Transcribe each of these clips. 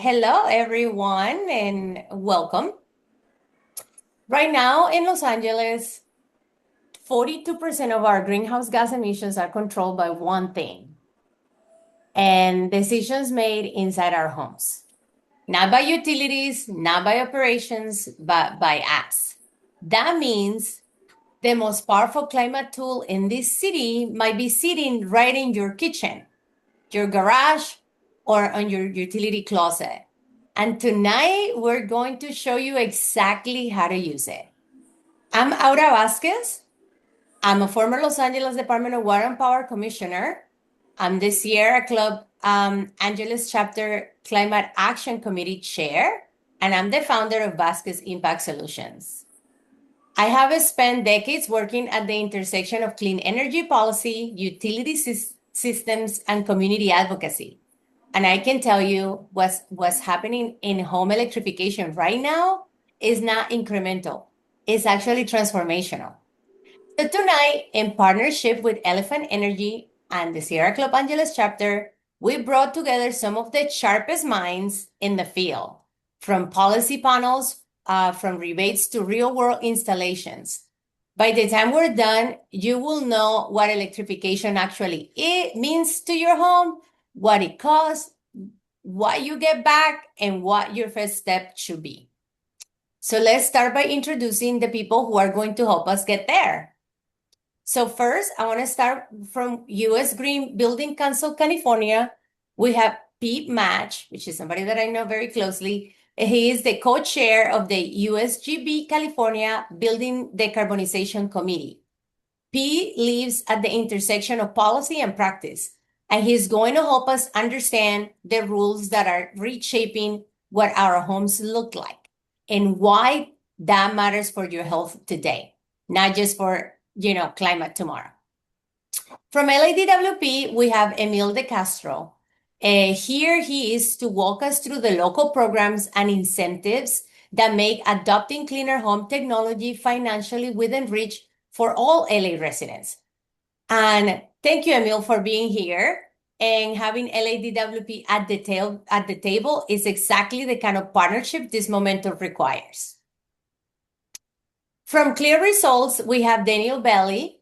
Hello, everyone, and welcome. Right now in Los Angeles, 42% of our greenhouse gas emissions are controlled by one thing, and decisions made inside our homes. Not by utilities, not by operations, but by us. That means the most powerful climate tool in this city might be sitting right in your kitchen, your garage, or on your utility closet. And tonight, we're going to show you exactly how to use it. I'm Aura Vasquez. I'm a former Los Angeles Department of Water and Power Commissioner. I'm the Sierra Club Angeles Chapter Climate Action Committee Chair, and I'm the founder of Vasquez Impact Solutions. I have spent decades working at the intersection of clean energy policy, utility systems, and community advocacy. And I can tell you what's happening in home electrification right now is not incremental. It's actually transformational. So tonight, in partnership with Elephant Energy and the Sierra Club Angeles chapter, we brought together some of the sharpest minds in the field, from policy panels, from rebates to real-world installations. By the time we're done, you will know what electrification actually means to your home, what it costs, what you get back, and what your first step should be. So let's start by introducing the people who are going to help us get there. So first, I want to start from US Green Building Council, California. We have Pete Match, which is somebody that I know very closely. He is the co-chair of the USGB California Building Decarbonization Committee. Pete lives at the intersection of policy and practice, and he's going to help us understand the rules that are reshaping what our homes look like and why that matters for your health today, not just for climate tomorrow. From LADWP, we have Emil De Castro. Here he is to walk us through the local programs and incentives that make adopting cleaner home technology financially within reach for all LA residents. And thank you, Emil, for being here. And having LADWP at the table is exactly the kind of partnership this momentum requires. From CLEAResult, we have Daniel Bailey,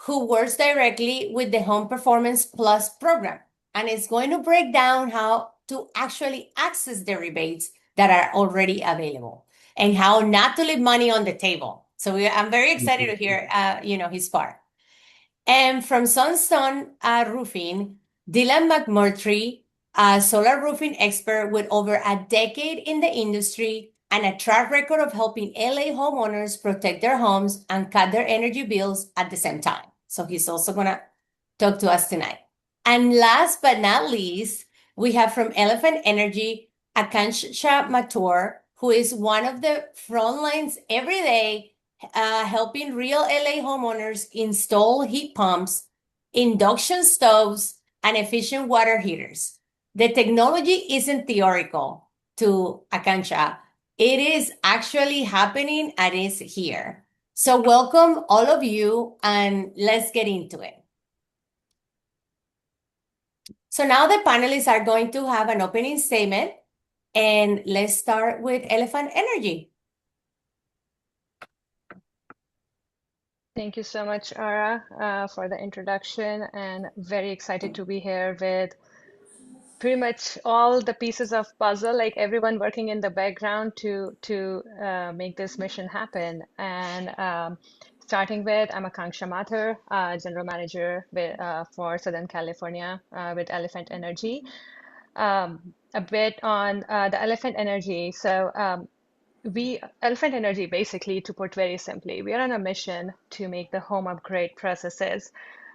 who works directly with the Home Performance Plus program, and is going to break down how to actually access the rebates that are already available and how not to leave money on the table. So I'm very excited to hear, his part. And from Sunstone Roofing, Dylan McMurtry, a solar roofing expert with over a decade in the industry and a track record of helping LA homeowners protect their homes and cut their energy bills at the same time. So he's also going to talk to us tonight. And last but not least, we have from Elephant Energy, Akansha Matur, who is one of the front lines every day, helping real LA homeowners install heat pumps, induction stoves, and efficient water heaters. The technology isn't theoretical to Akansha. It is actually happening and is here. So welcome all of you, and let's get into it. So now the panelists are going to have an opening statement, and let's start with Elephant Energy. Thank you so much, Ara, for the introduction, and very excited to be here with pretty much all the pieces of puzzle, like everyone working in the background to make this mission happen. And starting with, I'm Akanksha Mathur, General Manager for Southern California with Elephant Energy. A bit on the Elephant Energy. So Elephant Energy, basically, to put very simply, we are on a mission to make the home upgrade processes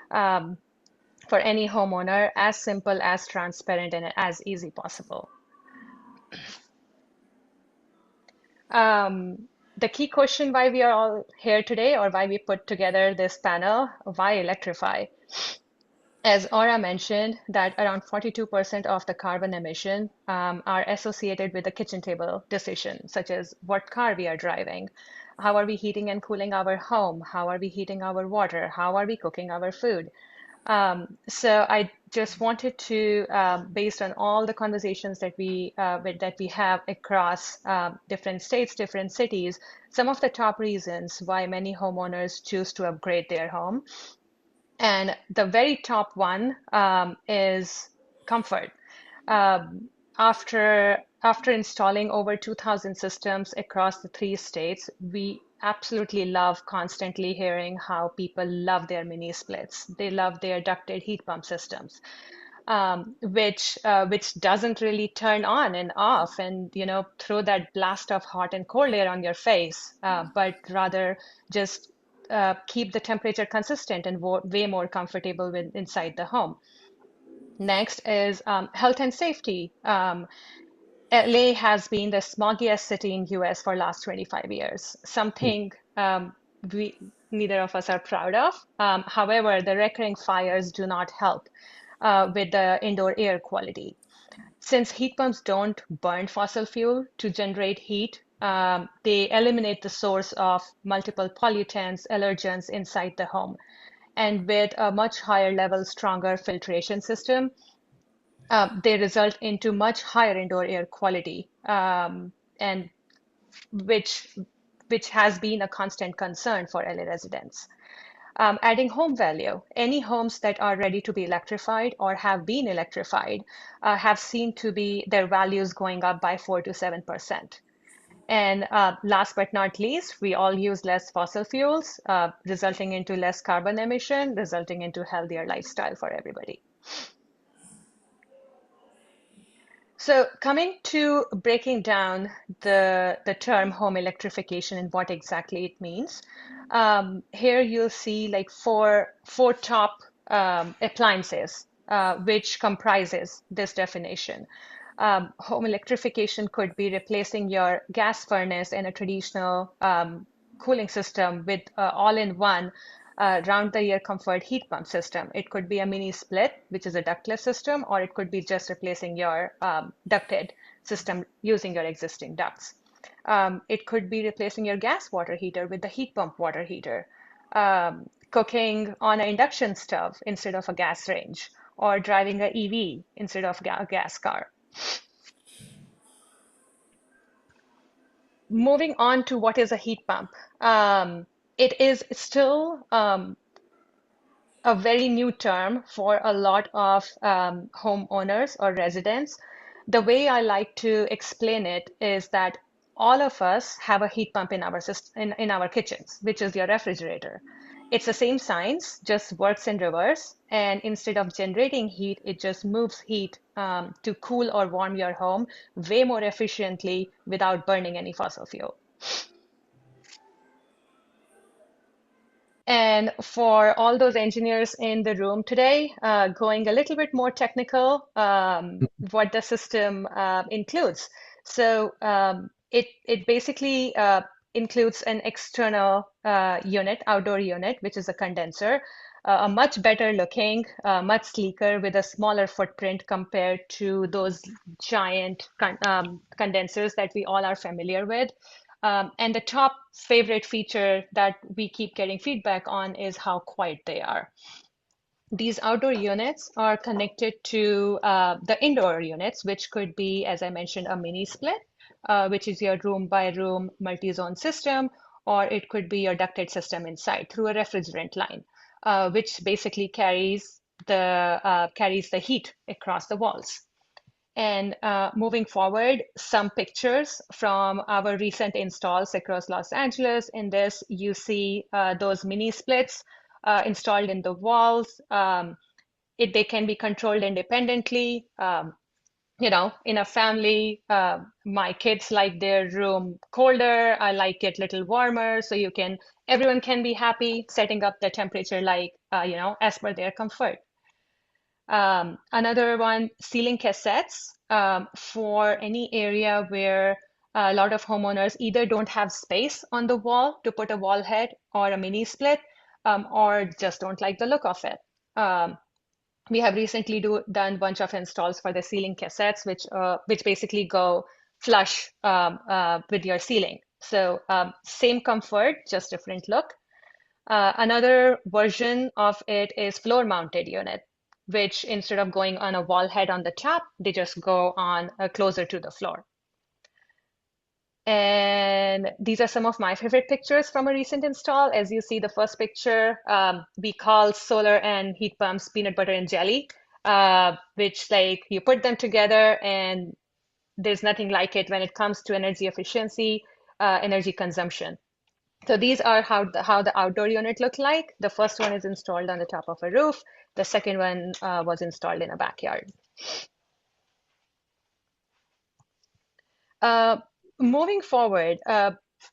for any homeowner as simple, as transparent, and as easy possible. The key question why we are all here today, or why we put together this panel, why electrify? As Aura mentioned, that around 42% of the carbon emission are associated with the kitchen table decision, such as what car we are driving, how are we heating and cooling our home, how are we heating our water, how are we cooking our food. So I just wanted to, based on all the conversations that we have across different states, different cities, some of the top reasons why many homeowners choose to upgrade their home. And the very top one is comfort. Um, after installing over 2,000 systems across the three states, we absolutely love constantly hearing how people love their mini splits. They love their ducted heat pump systems, which doesn't really turn on and off and throw that blast of hot and cold air on your face, but rather just keep the temperature consistent and way more comfortable inside the home. Next is health and safety. LA has been the smoggiest city in US for last 25 years, something we neither of us are proud of. However, the recurring fires do not help with the indoor air quality. Since heat pumps don't burn fossil fuel to generate heat, they eliminate the source of multiple pollutants, allergens inside the home. And with a much higher level, stronger filtration system, they result into much higher indoor air quality, and which which has been a constant concern for LA residents. Adding home value. Any homes that are ready to be electrified or have been electrified have seen to be their values going up by 4 to 7%. And last but not least, we all use less fossil fuels, resulting into less carbon emission, resulting into healthier lifestyle for everybody. So coming to breaking down the term home electrification and what exactly it means, here you'll see like four top appliances, which comprises this definition. Home electrification could be replacing your gas furnace and a traditional cooling system with all-in-one round the year comfort heat pump system. It could be a mini split, which is a ductless system, or it could be just replacing your ducted system using your existing ducts. It could be replacing your gas water heater with the heat pump water heater, cooking on an induction stove instead of a gas range, or driving an EV instead of a gas car. Moving on to what is a heat pump. It is still a very new term for a lot of homeowners or residents. The way I like to explain it is that all of us have a heat pump in our in our kitchens, which is your refrigerator. It's the same science, just works in reverse. And instead of generating heat, it just moves heat to cool or warm your home way more efficiently without burning any fossil fuel. And for all those engineers in the room today, going a little bit more technical, what the system includes. So it basically includes an external unit, outdoor unit, which is a condenser, a much better looking, much sleeker with a smaller footprint compared to those giant condensers that we all are familiar with. And the top favorite feature that we keep getting feedback on is how quiet they are. These outdoor units are connected to the indoor units, which could be, as I mentioned, a mini split, which is your room by room multi-zone system, or it could be your ducted system inside through a refrigerant line, which basically carries the heat across the walls. And moving forward, some pictures from our recent installs across Los Angeles. In this, you see those mini splits installed in the walls. They can be controlled independently. In a family, my kids like their room colder. I like it a little warmer. So everyone can be happy setting up the temperature as per their comfort. Another one, ceiling cassettes for any area where a lot of homeowners either don't have space on the wall to put a wall head or a mini split, or just don't like the look of it. We have recently done a bunch of installs for the ceiling cassettes, which basically go flush with your ceiling. So same comfort, just different look. Another version of it is floor-mounted unit, which instead of going on a wall head on the top, they just go on closer to the floor. And these are some of my favorite pictures from a recent install. As you see, the first picture, we call solar and heat pumps peanut butter and jelly, which like you put them together and there's nothing like it when it comes to energy efficiency, energy consumption. So these are how the outdoor unit looked like. The first one is installed on the top of a roof. The second one was installed in a backyard. Uh, Moving forward,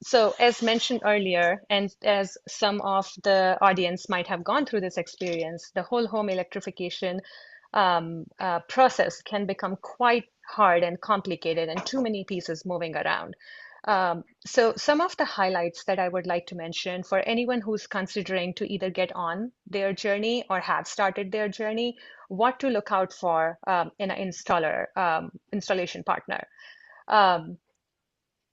so as mentioned earlier, and as some of the audience might have gone through this experience, the whole home electrification process can become quite hard and complicated and too many pieces moving around. So some of the highlights that I would like to mention for anyone who's considering to either get on their journey or have started their journey, what to look out for in an installation partner. Um,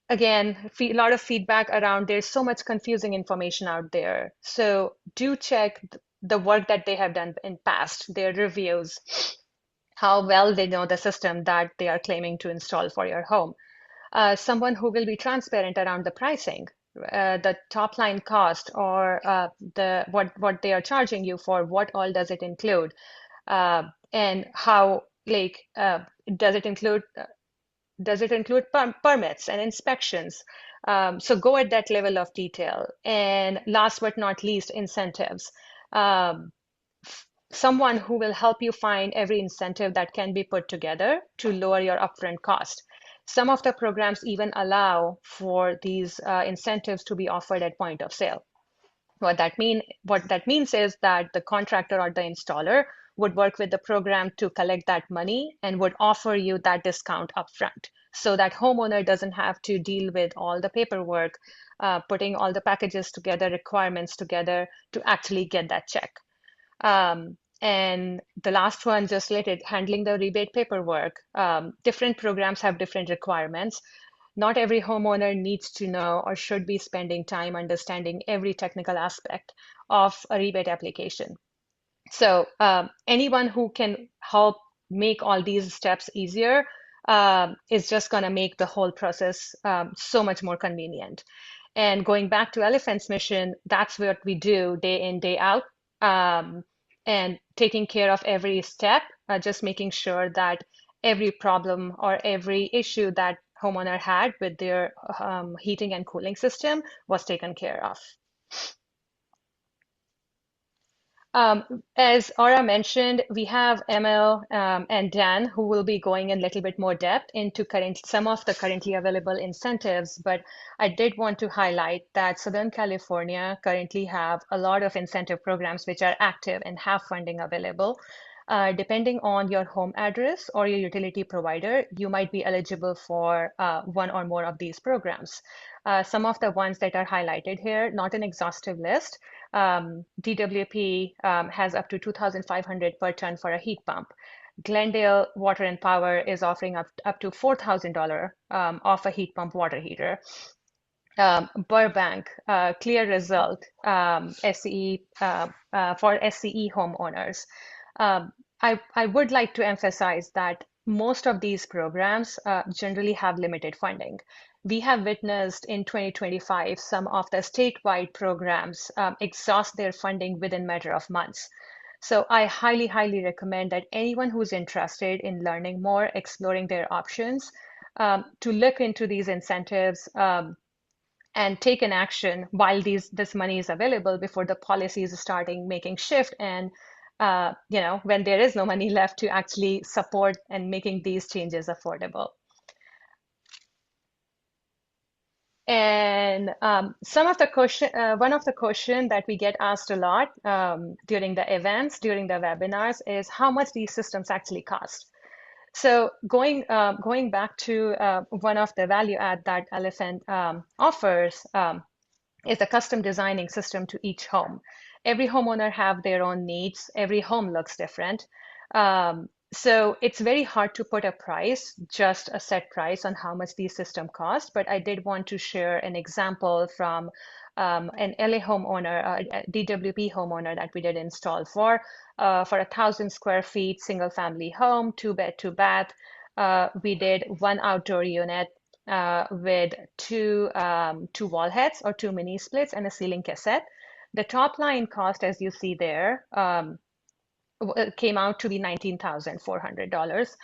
Again, a lot of feedback around there's so much confusing information out there. So do check the work that they have done in past, their reviews, how well they know the system that they are claiming to install for your home. Someone who will be transparent around the pricing, the top line cost, or the what they are charging you for, what all does it include, and how like does it include permits and inspections? So go at that level of detail. And last but not least, incentives. Um, Someone who will help you find every incentive that can be put together to lower your upfront cost. Some of the programs even allow for these incentives to be offered at point of sale. What that means is that the contractor or the installer would work with the program to collect that money and would offer you that discount upfront. So that homeowner doesn't have to deal with all the paperwork, putting all the packages together, requirements together to actually get that check. And the last one, just related, handling the rebate paperwork. Different programs have different requirements. Not every homeowner needs to know or should be spending time understanding every technical aspect of a rebate application. So anyone who can help make all these steps easier is just going to make the whole process so much more convenient. And going back to Elephant's mission, that's what we do day in, day out, and taking care of every step, just making sure that every problem or every issue that homeowner had with their heating and cooling system was taken care of. As Aura mentioned, we have ML and Dan who will be going in a little bit more depth into some of the currently available incentives, but I did want to highlight that Southern California currently have a lot of incentive programs which are active and have funding available. Depending on your home address or your utility provider, you might be eligible for one or more of these programs. Some of the ones that are highlighted here, not an exhaustive list. DWP has up to 2,500 per ton for a heat pump. Glendale Water and Power is offering up to $4,000 off a heat pump water heater. Burbank, CLEAResult, SCE for SCE homeowners. I would like to emphasize that most of these programs generally have limited funding. We have witnessed in 2025 some of the statewide programs exhaust their funding within a matter of months. So I highly, highly recommend that anyone who's interested in learning more, exploring their options, to look into these incentives and take an action while this money is available before the policies starting making shift and when there is no money left to actually support and making these changes affordable. And one of the question that we get asked a lot during the events, during the webinars, is how much these systems actually cost. So going back to one of the value add that Elephant offers is the custom designing system to each home. Every homeowner have their own needs. Every home looks different. So it's very hard to put a price, just a set price on how much these systems cost. But I did want to share an example from an LA homeowner, a DWP homeowner that we did install for 1,000 square feet, single family home, two bed, two bath. We did one outdoor unit with two wall heads or two mini splits and a ceiling cassette. The top line cost, as you see there, came out to be $19,400,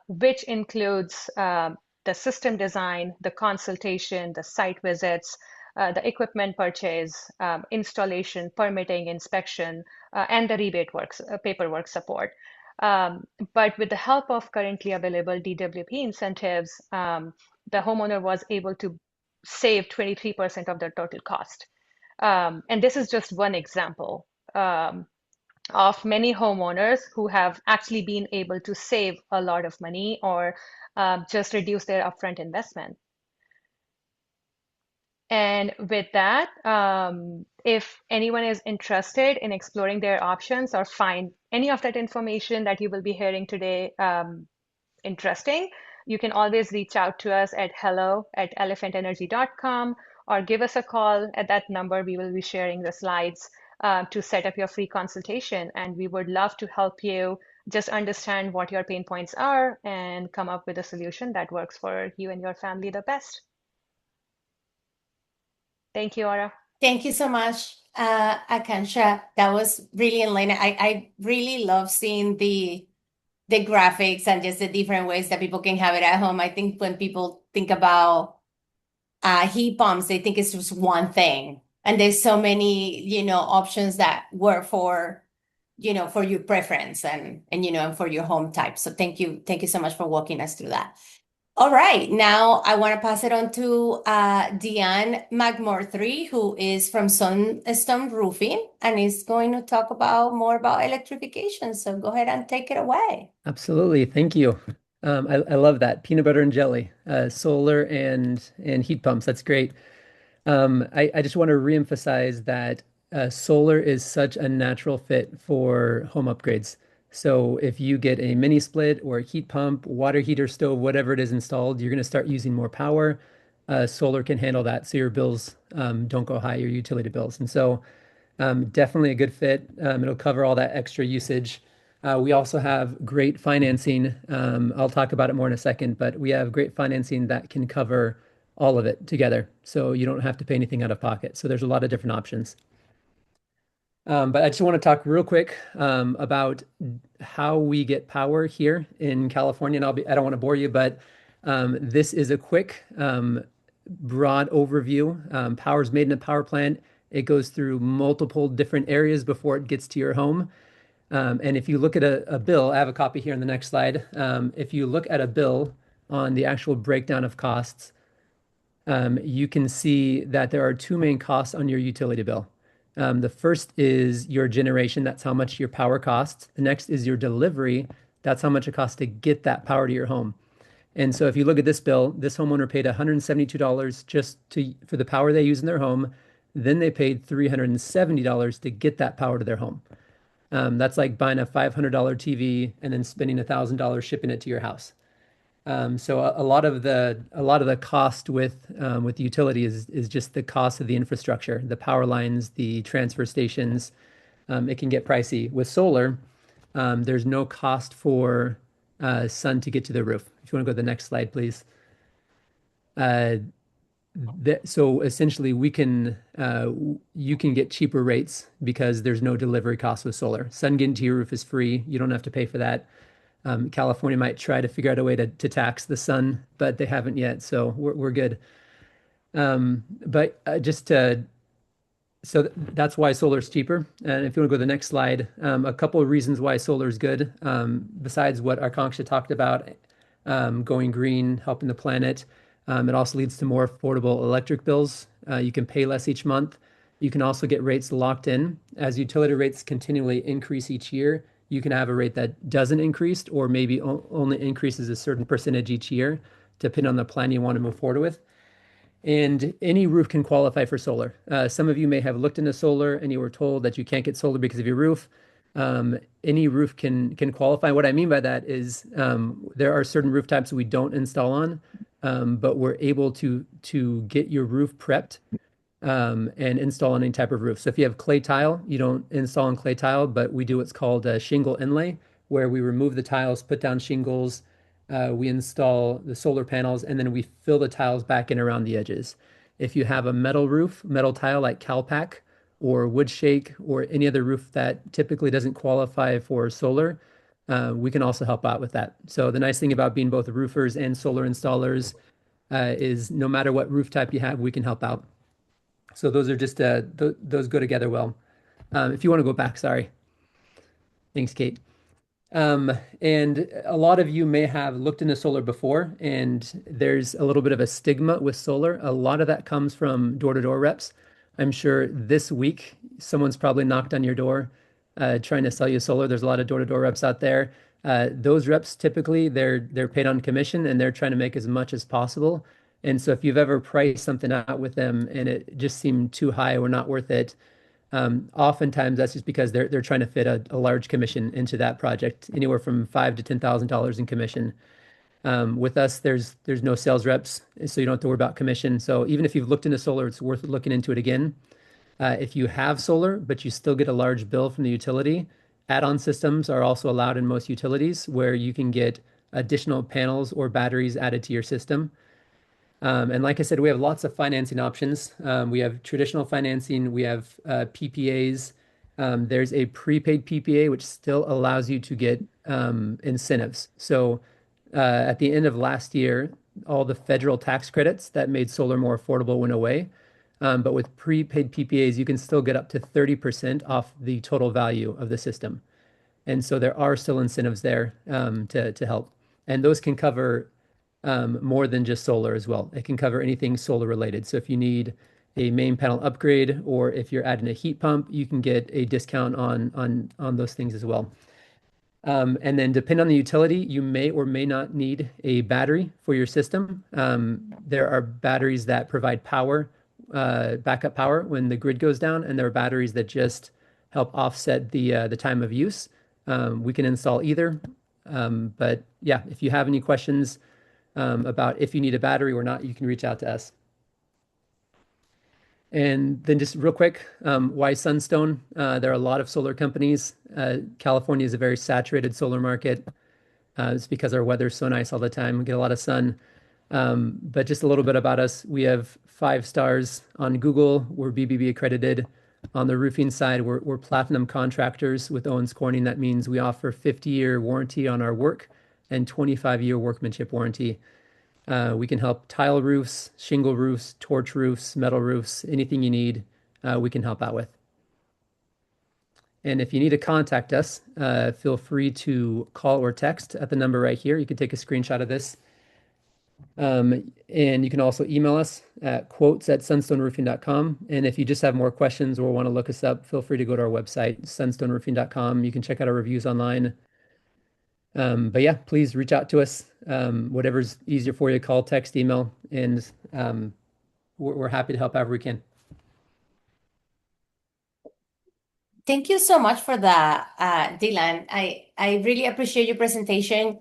which includes the system design, the consultation, the site visits, the equipment purchase, installation, permitting, inspection, and the rebate works, paperwork support. But with the help of currently available DWP incentives, the homeowner was able to save 23% of their total cost. And this is just one example. Of many homeowners who have actually been able to save a lot of money or just reduce their upfront investment. And with that, if anyone is interested in exploring their options or find any of that information that you will be hearing today interesting, you can always reach out to us at hello@elephantenergy.com or give us a call at that number. We will be sharing the slides to set up your free consultation. And we would love to help you just understand what your pain points are and come up with a solution that works for you and your family the best. Thank you, Aura. Thank you so much, Akansha. That was really enlightening. I really love seeing the graphics and just the different ways that people can have it at home. I think when people think about heat pumps, they think it's just one thing. And there's so many, options that work for, for your preference and for your home type. So thank you. Thank you so much for walking us through that. All right, now I want to pass it on to Deanne McMurtry, who is from Sunstone Roofing, and is going to talk more about electrification. So go ahead and take it away. Absolutely. Thank you. I love that. Peanut butter and jelly, solar and heat pumps. That's great. I just want to reemphasize that solar is such a natural fit for home upgrades. So if you get a mini split or a heat pump, water heater, stove, whatever it is installed, you're going to start using more power. Solar can handle that, so your bills don't go high, your utility bills. And so definitely a good fit. It'll cover all that extra usage. We also have great financing. I'll talk about it more in a second, but we have great financing that can cover all of it together. So you don't have to pay anything out of pocket. So there's a lot of different options. But I just want to talk real quick about how we get power here in California. And I don't want to bore you, but this is a quick, broad overview. Power is made in a power plant. It goes through multiple different areas before it gets to your home. And if you look at a bill, I have a copy here in the next slide. If you look at a bill on the actual breakdown of costs, you can see that there are two main costs on your utility bill. The first is your generation. That's how much your power costs. The next is your delivery. That's how much it costs to get that power to your home. And so if you look at this bill, this homeowner paid $172 just for the power they use in their home. Then they paid $370 to get that power to their home. That's like buying a $500 TV and then spending $1,000 shipping it to your house. So a lot of the cost with utility is just the cost of the infrastructure, the power lines, the transfer stations. It can get pricey. With solar, there's no cost for sun to get to the roof. If you want to go to the next slide, please. So essentially, you can get cheaper rates because there's no delivery cost with solar. Sun getting to your roof is free. You don't have to pay for that. California might try to figure out a way to tax the sun, but they haven't yet, so we're good. So that's why solar is cheaper. And if you want to go to the next slide, a couple of reasons why solar is good, besides what Arkanksha talked about, going green, helping the planet. It also leads to more affordable electric bills. You can pay less each month. You can also get rates locked in. As utility rates continually increase each year, you can have a rate that doesn't increase or maybe only increases a certain percentage each year, depending on the plan you want to move forward with. And any roof can qualify for solar. Some of you may have looked into solar and you were told that you can't get solar because of your roof. Any roof can qualify. What I mean by that is there are certain roof types we don't install on, but we're able to get your roof prepped and install on any type of roof. So if you have clay tile, you don't install on clay tile, but we do what's called a shingle inlay, where we remove the tiles, put down shingles, we install the solar panels, and then we fill the tiles back in around the edges. If you have a metal roof, metal tile like CalPac or wood shake or any other roof that typically doesn't qualify for solar, we can also help out with that. So the nice thing about being both roofers and solar installers is no matter what roof type you have, we can help out. So those are just those go together well. If you want to go back, sorry. Thanks, Kate. And a lot of you may have looked into solar before, and there's a little bit of a stigma with solar. A lot of that comes from door-to-door reps. I'm sure this week someone's probably knocked on your door trying to sell you solar. There's a lot of door-to-door reps out there. Those reps typically they're paid on commission and they're trying to make as much as possible. And so if you've ever priced something out with them and it just seemed too high or not worth it, oftentimes that's just because they're trying to fit a large commission into that project, anywhere from $5,000 to $10,000 in commission. With us, there's no sales reps, so you don't have to worry about commission. So even if you've looked into solar, it's worth looking into it again. If you have solar, but you still get a large bill from the utility, add-on systems are also allowed in most utilities where you can get additional panels or batteries added to your system. And like I said, we have lots of financing options. We have traditional financing, we have PPAs. There's a prepaid PPA, which still allows you to get incentives. So at the end of last year, all the federal tax credits that made solar more affordable went away. But with prepaid PPAs, you can still get up to 30% off the total value of the system. And so there are still incentives there to help. And those can cover more than just solar as well. It can cover anything solar related. So if you need a main panel upgrade or if you're adding a heat pump, you can get a discount on those things as well. And then depending on the utility, you may or may not need a battery for your system. There are batteries that provide power, backup power when the grid goes down, and there are batteries that just help offset the time of use. We can install either. But yeah, if you have any questions about if you need a battery or not, you can reach out to us. And then just real quick, why Sunstone? There are a lot of solar companies. California is a very saturated solar market. It's because our weather's so nice all the time. We get a lot of sun. But just a little bit about us. We have 5 stars on Google. We're BBB accredited. On the roofing side, we're platinum contractors with Owens Corning. That means we offer 50-year warranty on our work and 25-year workmanship warranty. We can help tile roofs, shingle roofs, torch roofs, metal roofs, anything you need, we can help out with. And if you need to contact us, feel free to call or text at the number right here. You can take a screenshot of this. And you can also email us at quotes@sunstoneroofing.com. And if you just have more questions or want to look us up, feel free to go to our website, sunstoneroofing.com. You can check out our reviews online. But yeah, please reach out to us. Whatever's easier for you, call, text, email, and we're happy to help however we can. Thank you so much for that, Dylan. I really appreciate your presentation.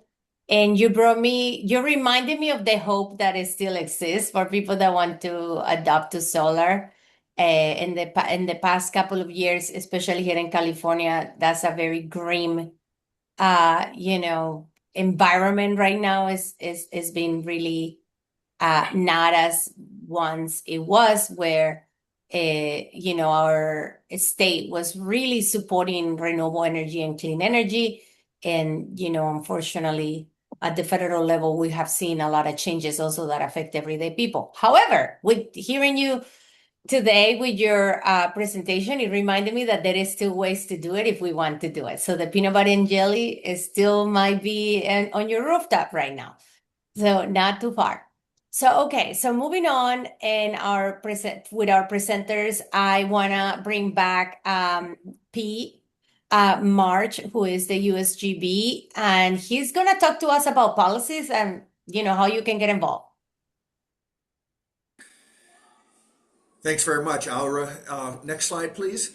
And you reminded me of the hope that it still exists for people that want to adopt to solar. In the past couple of years, especially here in California, that's a very grim environment right now is being really not as once it was, where our state was really supporting renewable energy and clean energy. And unfortunately, at the federal level, we have seen a lot of changes also that affect everyday people. However, with hearing you today with your presentation, it reminded me that there is still ways to do it if we want to do it. So the peanut butter and jelly still might be on your rooftop right now. So not too far. So, okay, so moving on with our presenters, I want to bring back Pete March, who is the USGB, and he's going to talk to us about policies and, how you can get involved. Thanks very much, Aura. Next slide, please.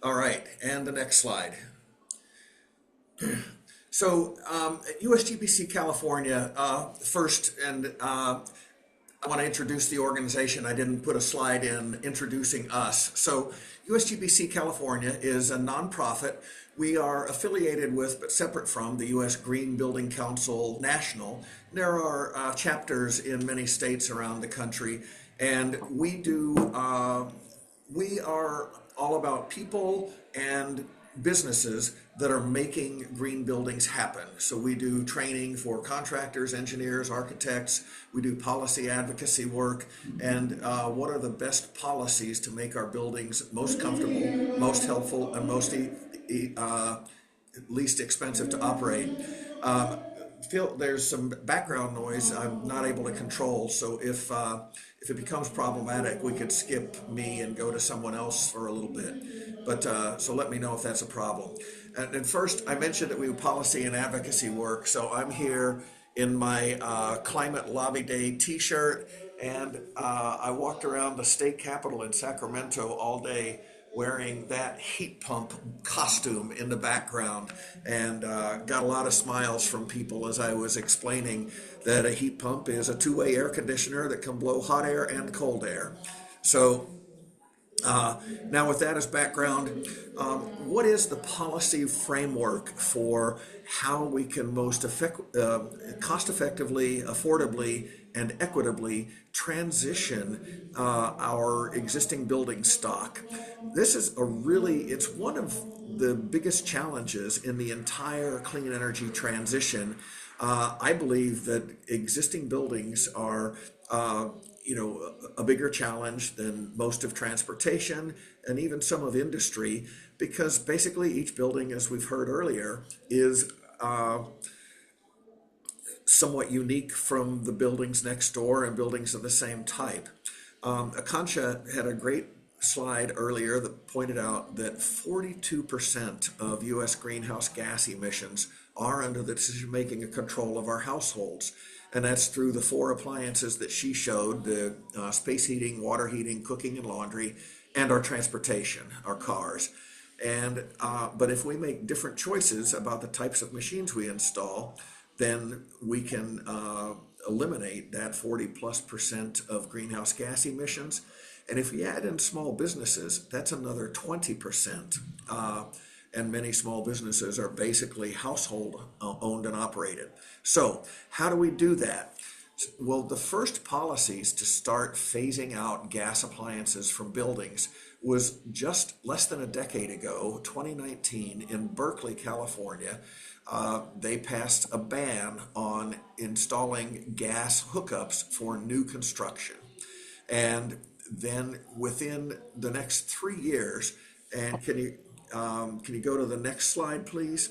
All right, and the next slide. So at USGBC California, first, and I want to introduce the organization. I didn't put a slide in introducing us. So USGBC California is a nonprofit. We are affiliated with, but separate from, the U.S. Green Building Council National. There are chapters in many states around the country, and we are all about people and businesses that are making green buildings happen. So we do training for contractors, engineers, architects. We do policy advocacy work, and what are the best policies to make our buildings most comfortable, most helpful, and most least expensive to operate. Feel there's some background noise I'm not able to control, so if it becomes problematic, we could skip me and go to someone else for a little bit. But so let me know if that's a problem. And first, I mentioned that we do policy and advocacy work, so I'm here in my Climate Lobby Day t-shirt, and I walked around the state capitol in Sacramento all day wearing that heat pump costume in the background, and got a lot of smiles from people as I was explaining that a heat pump is a two-way air conditioner that can blow hot air and cold air. So now with that as background, what is the policy framework for how we can most cost effectively, affordably, and equitably transition our existing building stock? This is it's one of the biggest challenges in the entire clean energy transition. I believe that existing buildings are a bigger challenge than most of transportation and even some of industry, because basically each building, as we've heard earlier, is somewhat unique from the buildings next door and buildings of the same type. Akansha had a great slide earlier that pointed out that 42% of U.S. greenhouse gas emissions are under the decision-making and control of our households. And that's through the 4 appliances that she showed, the space heating, water heating, cooking and laundry, and our transportation, our cars. And but if we make different choices about the types of machines we install, then we can eliminate that 40+% of greenhouse gas emissions. And if we add in small businesses, that's another 20%. And many small businesses are basically household owned and operated. So how do we do that? Well, the first policies to start phasing out gas appliances from buildings was just less than a decade ago, 2019, in Berkeley, California. They passed a ban on installing gas hookups for new construction. And then within the next 3 years, and can you go to the next slide, please?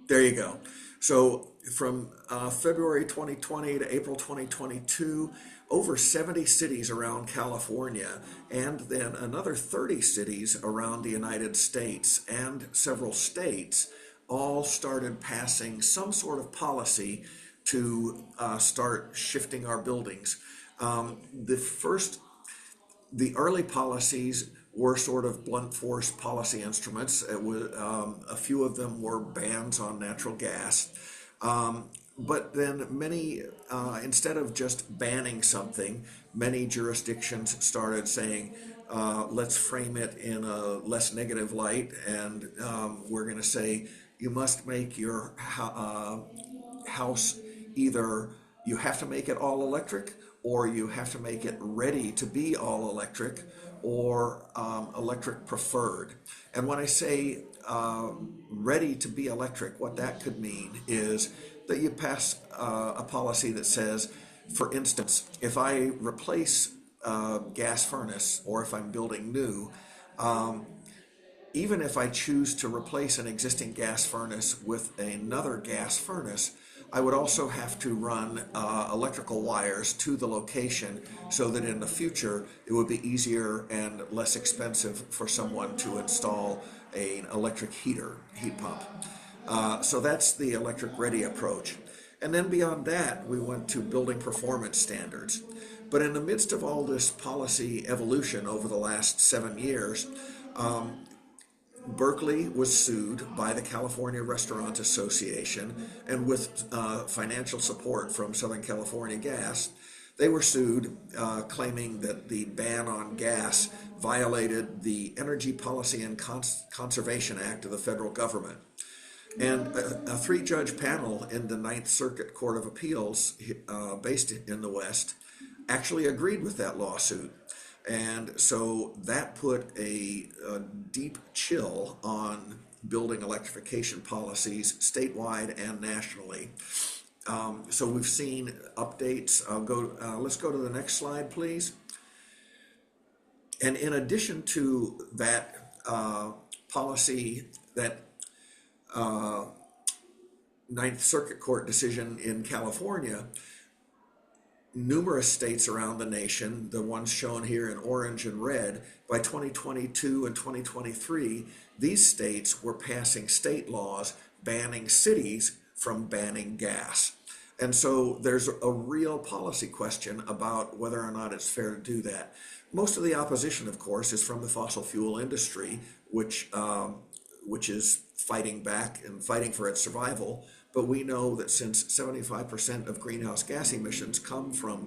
There you go. So from February 2020 to April 2022, over 70 cities around California, and then another 30 cities around the United States and several states all started passing some sort of policy to start shifting our buildings. The early policies were sort of blunt force policy instruments. A few of them were bans on natural gas. But then many, instead of just banning something, many jurisdictions started saying, let's frame it in a less negative light, and we're going to say you must make your house either you have to make it all electric, or you have to make it ready to be all electric, or electric preferred. And when I say ready to be electric, what that could mean is that you pass a policy that says, for instance, if I replace a gas furnace, or if I'm building new, even if I choose to replace an existing gas furnace with another gas furnace, I would also have to run electrical wires to the location so that in the future it would be easier and less expensive for someone to install an electric heat pump. So that's the electric ready approach. And then beyond that, we went to building performance standards. But in the midst of all this policy evolution over the last 7 years, Berkeley was sued by the California Restaurant Association, and with financial support from Southern California Gas, they were sued claiming that the ban on gas violated the Energy Policy and Conservation Act of the federal government. And a three-judge panel in the Ninth Circuit Court of Appeals, based in the West, actually agreed with that lawsuit. And so that put a deep chill on building electrification policies statewide and nationally. So we've seen updates. Let's go to the next slide, please. And in addition to that policy, that Ninth Circuit Court decision in California, numerous states around the nation, the ones shown here in orange and red, by 2022 and 2023, these states were passing state laws banning cities from banning gas. And so there's a real policy question about whether or not it's fair to do that. Most of the opposition, of course, is from the fossil fuel industry, which is fighting back and fighting for its survival. But we know that since 75% of greenhouse gas emissions come from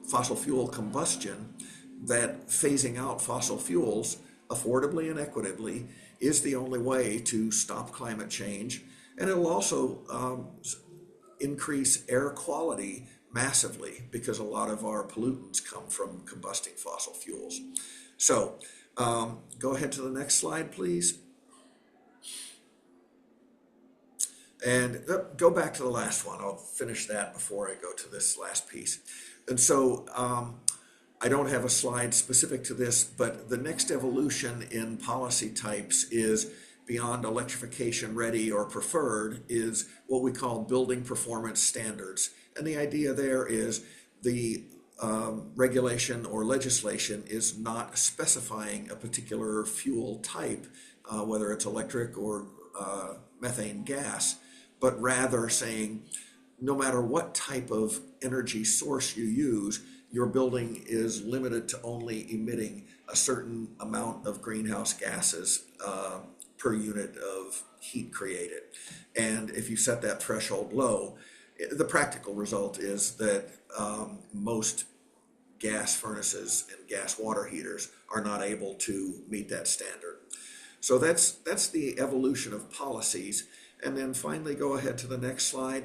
fossil fuel combustion, that phasing out fossil fuels affordably and equitably is the only way to stop climate change. And it will also increase air quality massively, because a lot of our pollutants come from combusting fossil fuels. So go ahead to the next slide, please. And go back to the last one. I'll finish that before I go to this last piece. And so I don't have a slide specific to this, but the next evolution in policy types is beyond electrification ready or preferred is what we call building performance standards. And the idea there is the regulation or legislation is not specifying a particular fuel type, whether it's electric or methane gas, but rather saying no matter what type of energy source you use, your building is limited to only emitting a certain amount of greenhouse gases per unit of heat created. And if you set that threshold low, the practical result is that most gas furnaces and gas water heaters are not able to meet that standard. So that's the evolution of policies. And then finally, go ahead to the next slide.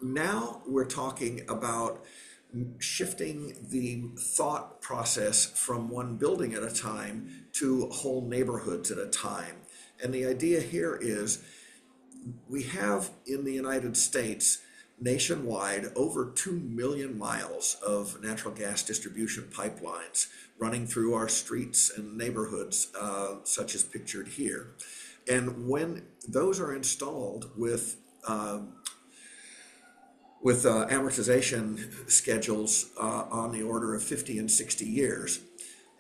Now we're talking about shifting the thought process from one building at a time to whole neighborhoods at a time. And the idea here is we have in the United States nationwide over 2 million miles of natural gas distribution pipelines running through our streets and neighborhoods, such as pictured here. And when those are installed with amortization schedules on the order of 50 and 60 years,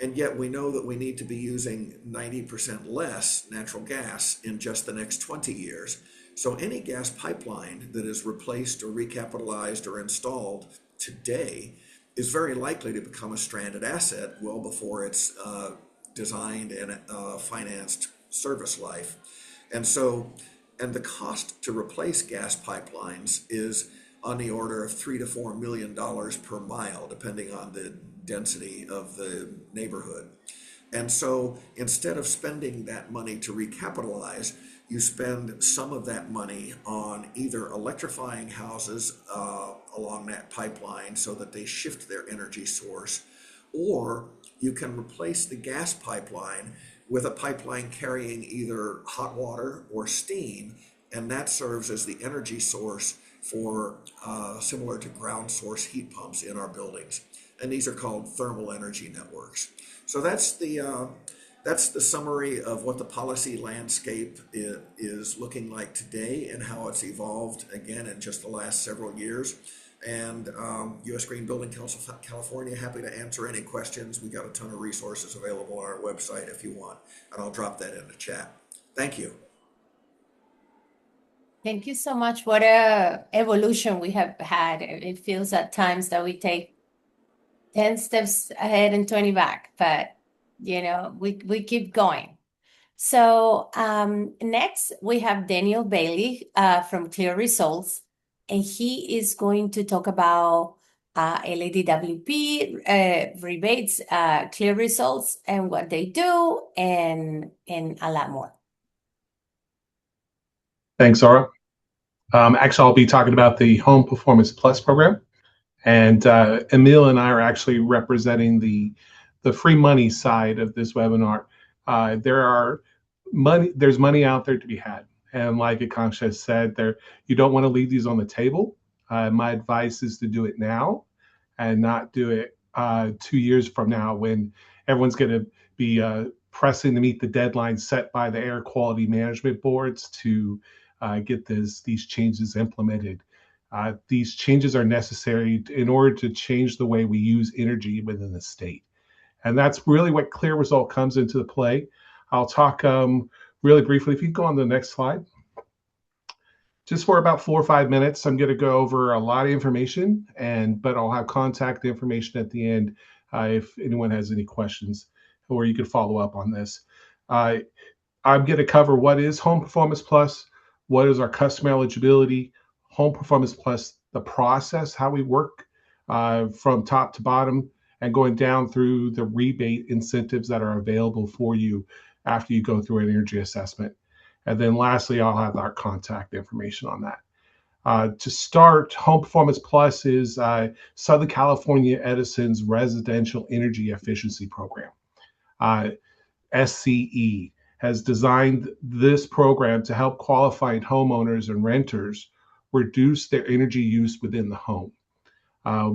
and yet we know that we need to be using 90% less natural gas in just the next 20 years. So any gas pipeline that is replaced or recapitalized or installed today is very likely to become a stranded asset well before it's designed and financed service life. And the cost to replace gas pipelines is on the order of $3 to $4 million per mile, depending on the density of the neighborhood. And so instead of spending that money to recapitalize, you spend some of that money on either electrifying houses along that pipeline so that they shift their energy source, or you can replace the gas pipeline with a pipeline carrying either hot water or steam, and that serves as the energy source for similar to ground source heat pumps in our buildings. And these are called thermal energy networks. So that's the summary of what the policy landscape is looking like today and how it's evolved again in just the last several years. And U.S. Green Building Council of California, happy to answer any questions. We got a ton of resources available on our website if you want, and I'll drop that in the chat. Thank you. Thank you so much. What a evolution we have had. It feels at times that we take 10 steps ahead and 20 back, but we keep going. So next we have Daniel Bailey from CLEAResult, and he is going to talk about LADWP, rebates, CLEAResult, and what they do, and a lot more. Thanks, Zara. Actually, I'll be talking about the Home Performance Plus program, and Emil and I are actually representing the free money side of this webinar. There's money out there to be had, and like Akansha said, you don't want to leave these on the table. My advice is to do it now, and not do it 2 years from now when everyone's going to be pressing to meet the deadline set by the air quality management boards to get these changes implemented. These changes are necessary in order to change the way we use energy within the state. And that's really what CLEAResult comes into play. I'll talk really briefly. If you go on the next slide. Just for about 4 or 5 minutes, I'm going to go over a lot of information, but I'll have contact information at the end if anyone has any questions, or you could follow up on this. I'm going to cover what is Home Performance Plus, what is our customer eligibility, Home Performance Plus, the process, how we work from top to bottom, and going down through the rebate incentives that are available for you after you go through an energy assessment. And then lastly, I'll have our contact information on that. To start, Home Performance Plus is Southern California Edison's residential energy efficiency program. SCE has designed this program to help qualified homeowners and renters reduce their energy use within the home.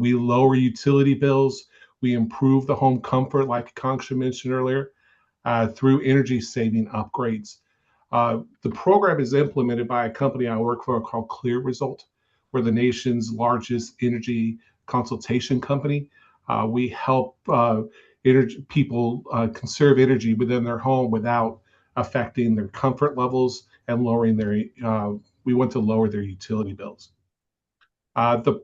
We lower utility bills. We improve the home comfort, like Akansha mentioned earlier, through energy saving upgrades. The program is implemented by a company I work for called CLEAResult. We're the nation's largest energy consultation company. We help people conserve energy within their home without affecting their comfort levels and lowering we want to lower their utility bills. The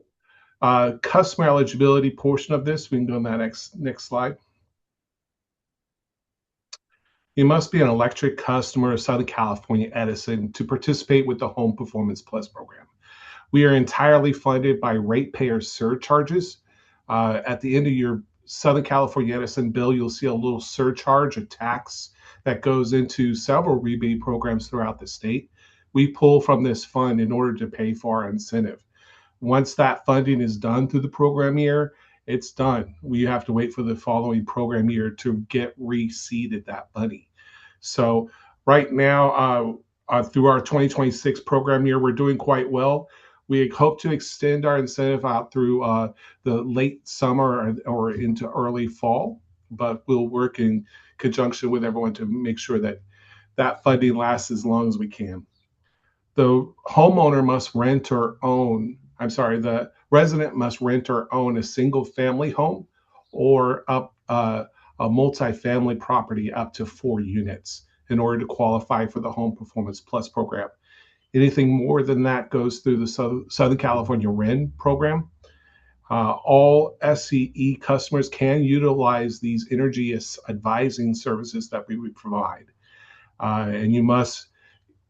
customer eligibility portion of this, we can go on that next slide. You must be an electric customer of Southern California Edison to participate with the Home Performance Plus program. We are entirely funded by ratepayer surcharges. At the end of your Southern California Edison bill, you'll see a little surcharge, a tax that goes into several rebate programs throughout the state. We pull from this fund in order to pay for our incentive. Once that funding is done through the program year, it's done. We have to wait for the following program year to get reseeded that money. So right now, through our 2026 program year, we're doing quite well. We hope to extend our incentive out through the late summer or into early fall, but we'll work in conjunction with everyone to make sure that that funding lasts as long as we can. The homeowner must rent or own, the resident must rent or own a single family home or a multi-family property up to 4 units in order to qualify for the Home Performance Plus program. Anything more than that goes through the Southern California REN program. All SCE customers can utilize these energy advising services that we provide. And you must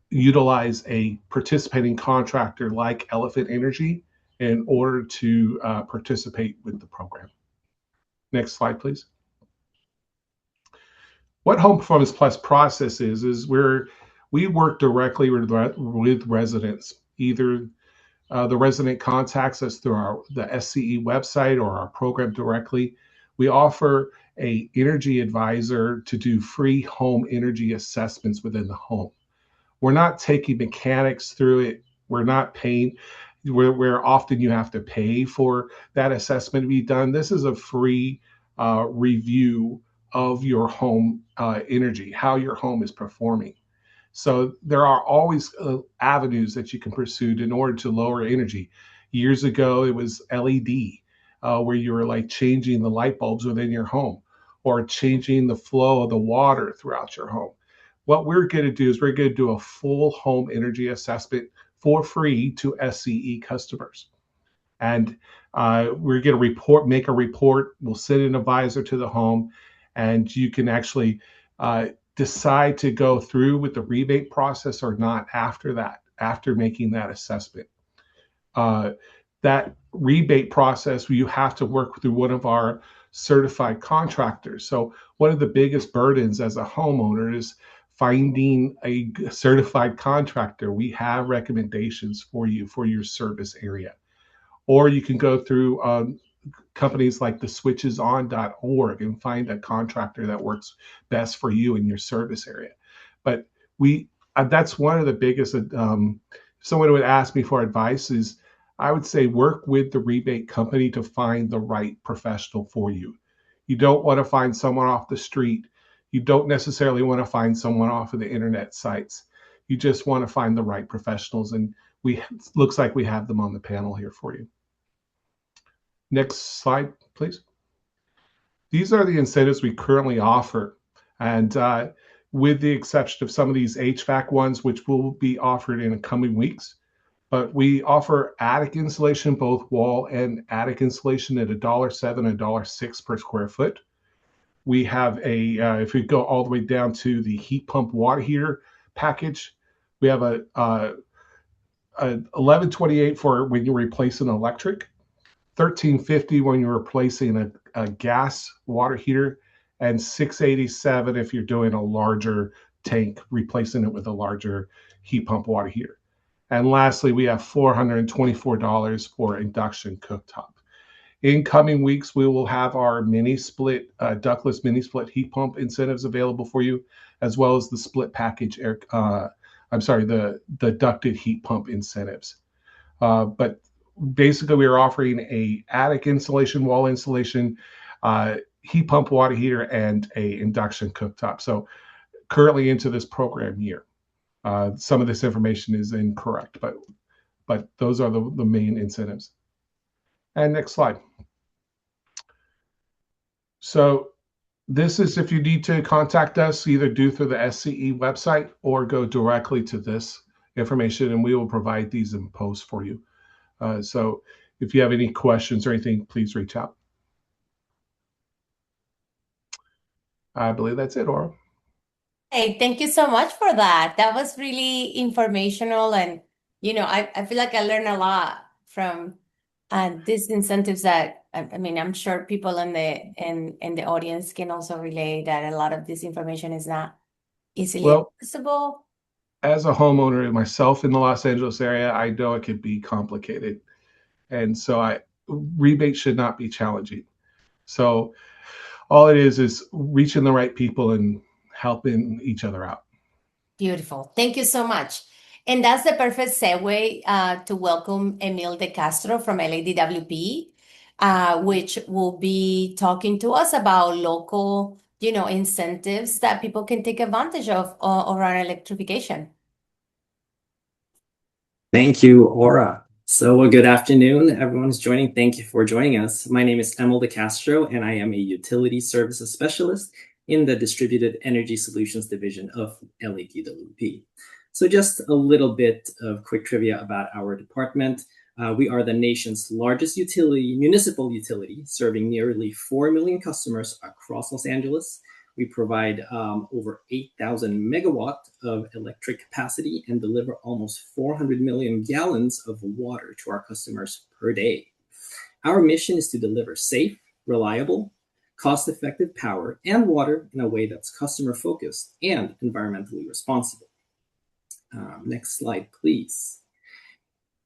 utilize a participating contractor like Elephant Energy in order to participate with the program. Next slide, please. What Home Performance Plus process is we work directly with residents. Either the resident contacts us through the SCE website or our program directly. We offer an energy advisor to do free home energy assessments within the home. We're not taking mechanics through it. We're not paying, where often you have to pay for that assessment to be done. This is a free review of your home energy, how your home is performing. So there are always avenues that you can pursue in order to lower energy. Years ago, it was LED, where you were like changing the light bulbs within your home or changing the flow of the water throughout your home. What we're going to do is we're going to do a full home energy assessment for free to SCE customers. And we're going to make a report. We'll send an advisor to the home, and you can actually decide to go through with the rebate process or not after that, after making that assessment. That rebate process, you have to work through one of our certified contractors. So one of the biggest burdens as a homeowner is finding a certified contractor. We have recommendations for you for your service area. Or you can go through companies like the switcheson.org and find a contractor that works best for you in your service area. But that's one of the biggest, if someone would ask me for advice, is I would say work with the rebate company to find the right professional for you. You don't want to find someone off the street. You don't necessarily want to find someone off of the internet sites. You just want to find the right professionals, and looks like we have them on the panel here for you. Next slide, please. These are the incentives we currently offer, and with the exception of some of these HVAC ones, which will be offered in the coming weeks, but we offer attic insulation, both wall and attic insulation, at $1.07 and $1.06 per square foot. We have if we go all the way down to the heat pump water heater package, we have a $11.28 for when you replace an electric, $13.50 when you're replacing a gas water heater, and $6.87 if you're doing a larger tank, replacing it with a larger heat pump water heater. And lastly, we have $424 for induction cooktop. In coming weeks, we will have our mini split, ductless mini split heat pump incentives available for you, as well as the split package the ducted heat pump incentives. But basically, we are offering a attic insulation, wall insulation, heat pump water heater, and a induction cooktop. So currently into this program year. Some of this information is incorrect, but those are the main incentives. And next slide. So this is if you need to contact us, either do through the SCE website or go directly to this information, and we will provide these in post for you. So if you have any questions or anything, please reach out. I believe that's it, Aura. Hey, thank you so much for that. That was really informational, and I feel like I learned a lot from these incentives that I mean, I'm sure people in the audience can also relate that a lot of this information is not easily accessible. As a homeowner myself in the Los Angeles area, I know it can be complicated, and so rebates should not be challenging. So all it is reaching the right people and helping each other out. Beautiful. Thank you so much. And that's the perfect segue to welcome Emil De Castro from LADWP, which will be talking to us about local, incentives that people can take advantage of around electrification. Thank you, Aura. So good afternoon, everyone who's joining. Thank you for joining us. My name is Emil De Castro, and I am a utility services specialist in the Distributed Energy Solutions division of LADWP. So just a little bit of quick trivia about our department. We are the nation's largest municipal utility, serving nearly 4 million customers across Los Angeles. We provide over 8,000 megawatt of electric capacity and deliver almost 400 million gallons of water to our customers per day. Our mission is to deliver safe, reliable, cost-effective power and water in a way that's customer-focused and environmentally responsible. Next slide, please.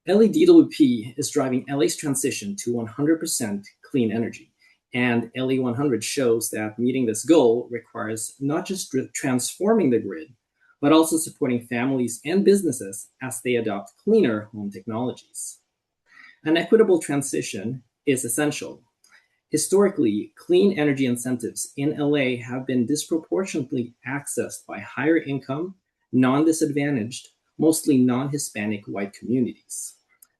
LADWP is driving LA's transition to 100% clean energy. And LA 100 shows that meeting this goal requires not just transforming the grid, but also supporting families and businesses as they adopt cleaner home technologies. An equitable transition is essential. Historically, clean energy incentives in LA have been disproportionately accessed by higher income, non-disadvantaged, mostly non-Hispanic white communities.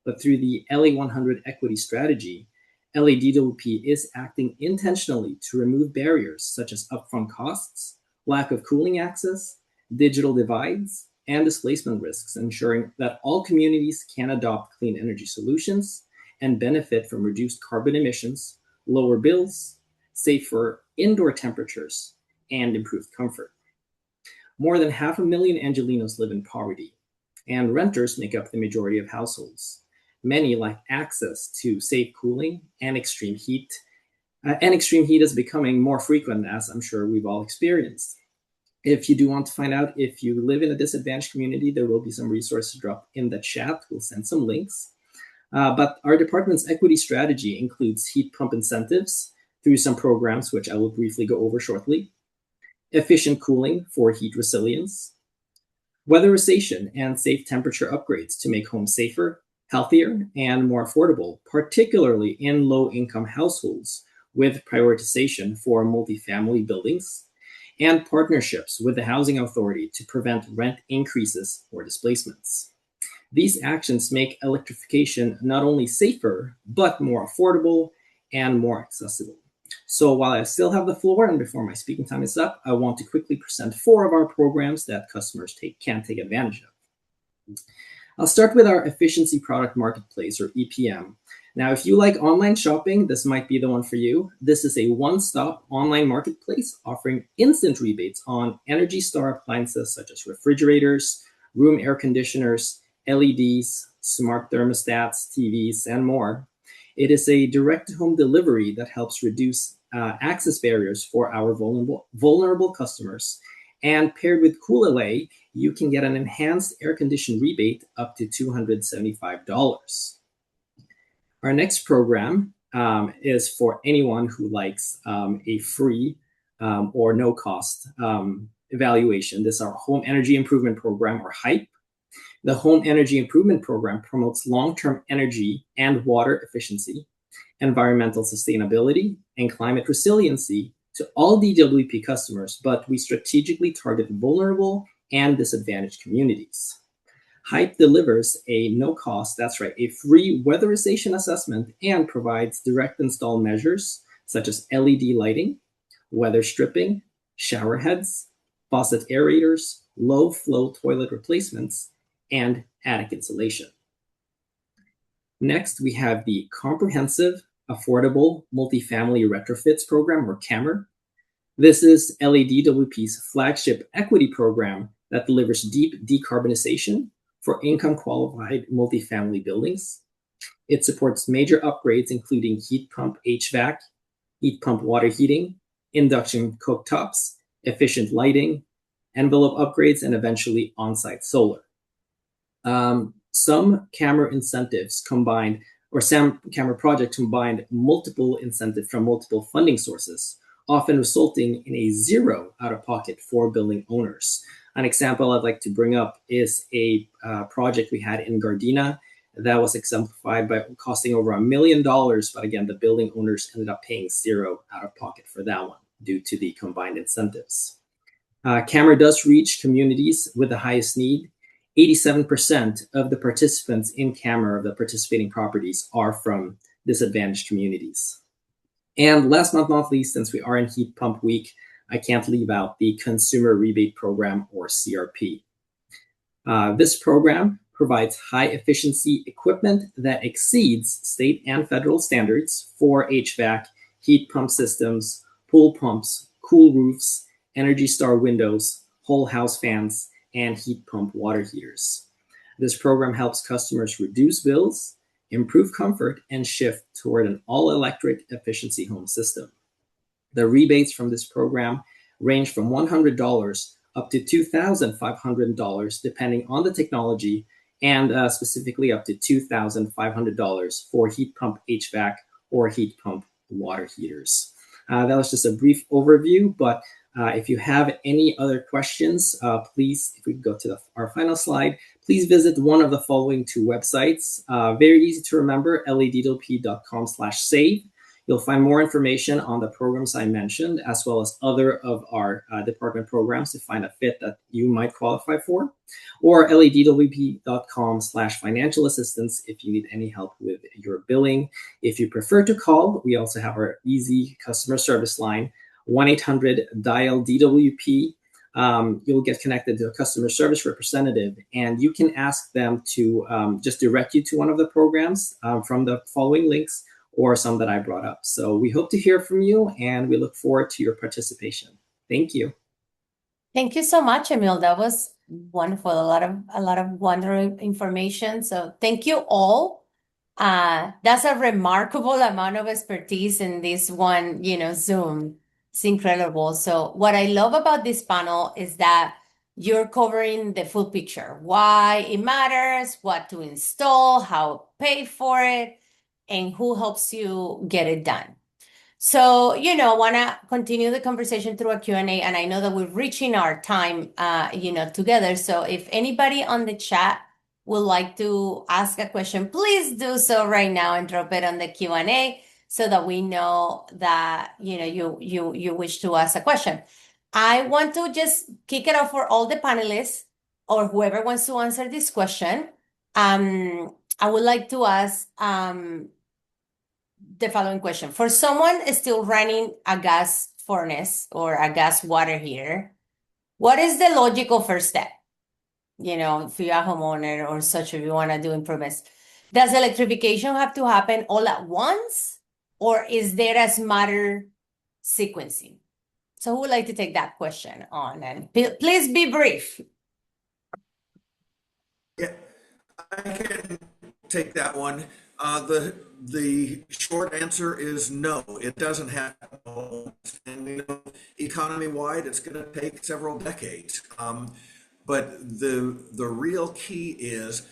But through the LA 100 equity strategy, LADWP is acting intentionally to remove barriers such as upfront costs, lack of cooling access, digital divides, and displacement risks, ensuring that all communities can adopt clean energy solutions and benefit from reduced carbon emissions, lower bills, safer indoor temperatures, and improved comfort. more than 500,000 Angelenos live in poverty, and renters make up the majority of households. Many lack access to safe cooling and extreme heat. And extreme heat is becoming more frequent, as I'm sure we've all experienced. If you do want to find out if you live in a disadvantaged community, there will be some resources dropped in the chat. We'll send some links. But our department's equity strategy includes heat pump incentives through some programs, which I will briefly go over shortly, efficient cooling for heat resilience, weatherization and safe temperature upgrades to make homes safer, healthier, and more affordable, particularly in low-income households, with prioritization for multifamily buildings, and partnerships with the Housing Authority to prevent rent increases or displacements. These actions make electrification not only safer, but more affordable and more accessible. So while I still have the floor and before my speaking time is up, I want to quickly present 4 of our programs that customers can take advantage of. I'll start with our Efficiency Product Marketplace, or EPM. Now, if you like online shopping, this might be the one for you. This is a one-stop online marketplace offering instant rebates on Energy Star appliances such as refrigerators, room air conditioners, LEDs, smart thermostats, TVs, and more. It is a direct-to-home delivery that helps reduce access barriers for our vulnerable customers. And paired with CoolLA, you can get an enhanced air condition rebate up to $275. Our next program is for anyone who likes a free or no-cost evaluation. This is our Home Energy Improvement Program, or HYPE. The Home Energy Improvement Program promotes long-term energy and water efficiency, environmental sustainability, and climate resiliency to all DWP customers, but we strategically target vulnerable and disadvantaged communities. HYPE delivers a no-cost, that's right, a free weatherization assessment and provides direct install measures such as LED lighting, weather stripping, shower heads, faucet aerators, low-flow toilet replacements, and attic insulation. Next, we have the Comprehensive Affordable Multifamily Retrofits Program, or CAMR. This is LADWP's flagship equity program that delivers deep decarbonization for income-qualified multifamily buildings. It supports major upgrades, including heat pump HVAC, heat pump water heating, induction cooktops, efficient lighting, envelope upgrades, and eventually on-site solar. Some CAMR incentives combined, or some CAMR projects combined multiple incentives from multiple funding sources, often resulting in a zero out-of-pocket for building owners. An example I'd like to bring up is a project we had in Gardena that was exemplified by costing over $1 million, but again, the building owners ended up paying zero out-of-pocket for that one due to the combined incentives. CAMR does reach communities with the highest need. 87% of the participants in CAMR, the participating properties, are from disadvantaged communities. And last but not least, since we are in Heat Pump Week, I can't leave out the Consumer Rebate Program, or CRP. This program provides high-efficiency equipment that exceeds state and federal standards for HVAC, heat pump systems, pool pumps, cool roofs, Energy Star windows, whole house fans, and heat pump water heaters. This program helps customers reduce bills, improve comfort, and shift toward an all-electric efficiency home system. The rebates from this program range from $100 up to $2,500, depending on the technology, and specifically up to $2,500 for heat pump HVAC or heat pump water heaters. That was just a brief overview, but if you have any other questions, please, if we go to our final slide, please visit one of the following 2 websites. Very easy to remember, ladwp.com/save. You'll find more information on the programs I mentioned, as well as other of our department programs to find a fit that you might qualify for, or ladwp.com/financial assistance if you need any help with your billing. If you prefer to call, we also have our easy customer service line, 1-800-DIAL-DWP. You'll get connected to a customer service representative, and you can ask them to just direct you to one of the programs from the following links, or some that I brought up. So we hope to hear from you, and we look forward to your participation. Thank you. Thank you so much, Emil. That was wonderful. A lot of wonderful information. So thank you all. That's a remarkable amount of expertise in this one, Zoom. It's incredible. So what I love about this panel is that you're covering the full picture, why it matters, what to install, how pay for it, and who helps you get it done. So, want to continue the conversation through a Q&A, and I know that we're reaching our time, together. So if anybody on the chat would like to ask a question, please do so right now and drop it on the Q&A so that we know that, you wish to ask a question. I want to just kick it off for all the panelists or whoever wants to answer this question. I would like to ask, the following question. For someone still running a gas furnace or a gas water heater, what is the logical first step? If you're a homeowner or such, if you want to do improvements, does electrification have to happen all at once, or is there a smarter sequencing? So who would like to take that question on? And please be brief. Yeah, I can take that one. The short answer is no. It doesn't happen, and economy wide, it's going to take several decades. But the real key is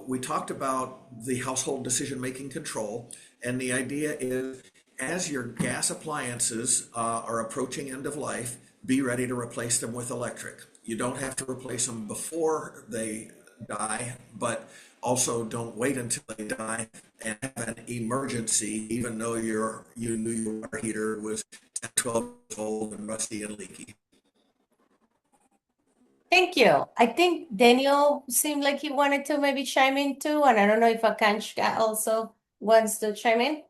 we talked about the household decision making control, and the idea is as your gas appliances are approaching end of life, be ready to replace them with electric. You don't have to replace them before they die, but also don't wait until they die and have an emergency, even though you knew your water heater was 10, 12 years old and rusty and leaky. Thank you. I think Daniel seemed like he wanted to maybe chime in too, and I don't know if Akanshka also wants to chime in.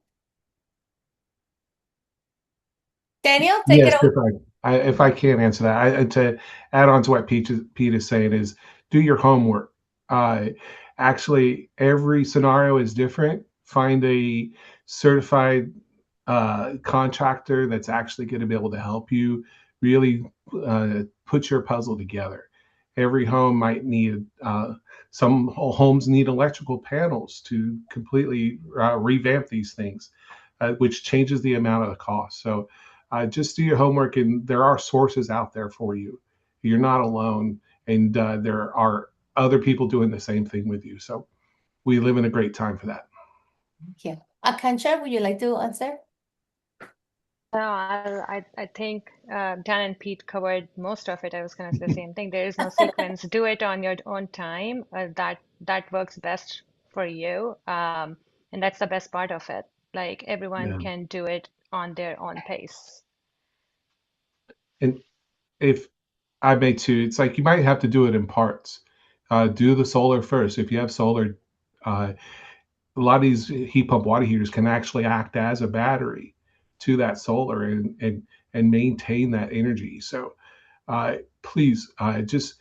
Daniel, take Yes, it over. if I can answer that, to add on to what Pete is saying is do your homework. Actually, every scenario is different. Find a certified contractor that's actually going to be able to help you really put your puzzle together. Every home might need, some homes need electrical panels to completely revamp these things, which changes the amount of the cost. So just do your homework, and there are sources out there for you. You're not alone, and there are other people doing the same thing with you. So we live in a great time for that. Thank you. Akansha, would you like to answer? No, I think Dan and Pete covered most of it. I was going to say the same thing. There is no sequence. Do it on your own time. That works best for you, and that's the best part of it. Like everyone Yeah. can do it on their own pace. And if I may too, it's like you might have to do it in parts. Do the solar first. If you have solar, a lot of these heat pump water heaters can actually act as a battery to that solar and maintain that energy. So please just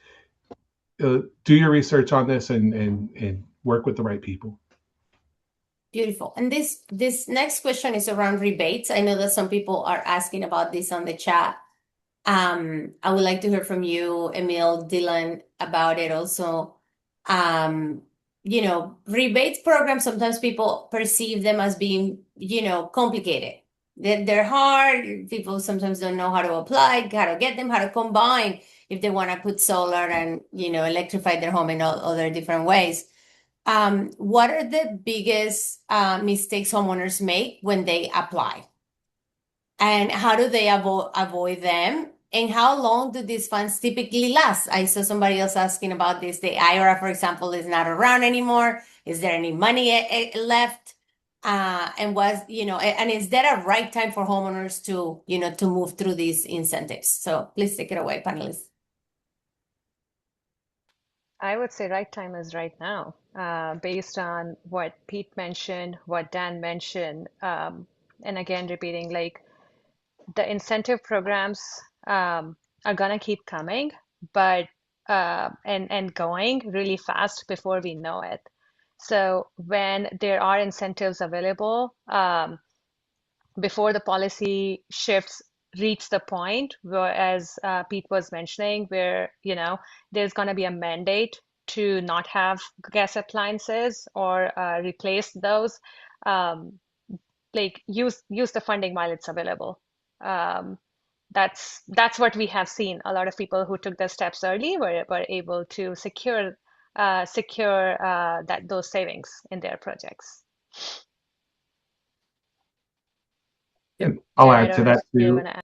do your research on this and work with the right people. Beautiful. And this next question is around rebates. I know that some people are asking about this on the chat. I would like to hear from you, Emil, Dylan, about it also. Rebates programs, sometimes people perceive them as being, complicated. They're hard. People sometimes don't know how to apply, how to get them, how to combine if they want to put solar and, electrify their home in all other different ways. What are the biggest mistakes homeowners make when they apply? And how do they avoid them? And how long do these funds typically last? I saw somebody else asking about this. The IRA, for example, is not around anymore. Is there any money left? And is there a right time for homeowners to move through these incentives? So please take it away, panelists. I would say right time is right now, based on what Pete mentioned, what Dan mentioned, and again repeating, like the incentive programs are gonna keep coming, but and going really fast before we know it. So when there are incentives available, before the policy shifts reach the point where, as Pete was mentioning, where, there's going to be a mandate to not have gas appliances or replace those, like use the funding while it's available. That's what we have seen. A lot of people who took the steps early were able to secure those savings in their projects. And I'll Yeah, I add to don't know that if you too. want to add.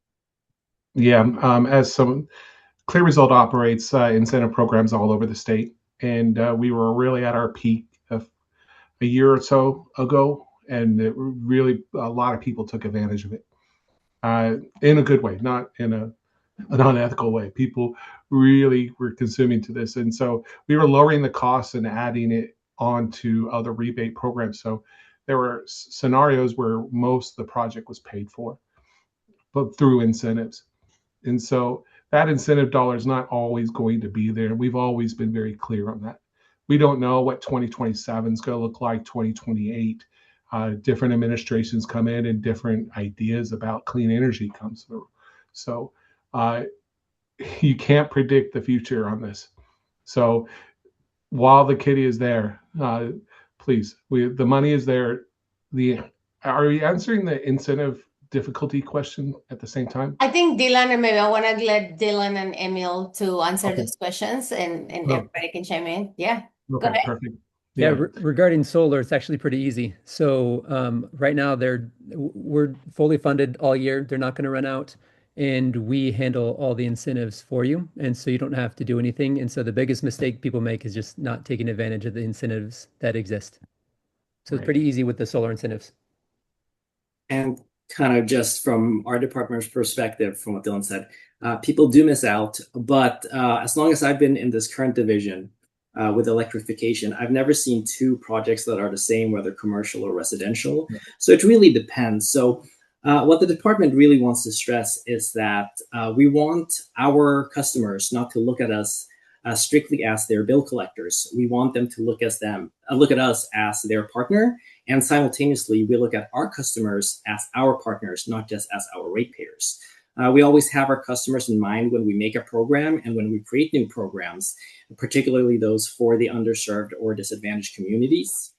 Yeah, as some CLEAResult operates incentive programs all over the state, and we were really at our peak of a year or so ago, and it really a lot of people took advantage of it in a good way, not in an unethical way. People really were consuming to this, and so we were lowering the costs and adding it onto other rebate programs. So there were scenarios where most of the project was paid for, but through incentives. And so that incentive dollar is not always going to be there. We've always been very clear on that. We don't know what 2027 is going to look like, 2028. Different administrations come in and different ideas about clean energy comes through. So you can't predict the future on this. So while the kitty is there, please, the money is there. Are we answering the incentive difficulty question at the same time? I think Dylan, and maybe I want to let Dylan and Emil to answer Okay. those questions, and Oh. everybody can chime in. Yeah, go Okay, ahead. perfect. Yeah, regarding solar, it's actually pretty easy. So right now we're fully funded all year. They're not going to run out, and we handle all the incentives for you, and so you don't have to do anything. And so the biggest mistake people make is just not taking advantage of the incentives that exist. So it's pretty easy with the solar incentives. And kind of just from our department's perspective, from what Dylan said, people do miss out. But as long as I've been in this current division with electrification, I've never seen two projects that are the same, whether commercial or residential. Yeah. So it really depends. So what the department really wants to stress is that we want our customers not to look at us strictly as their bill collectors. We want them to look at us as their partner, and simultaneously we look at our customers as our partners, not just as our ratepayers. We always have our customers in mind when we make a program and when we create new programs, particularly those for the underserved or disadvantaged communities.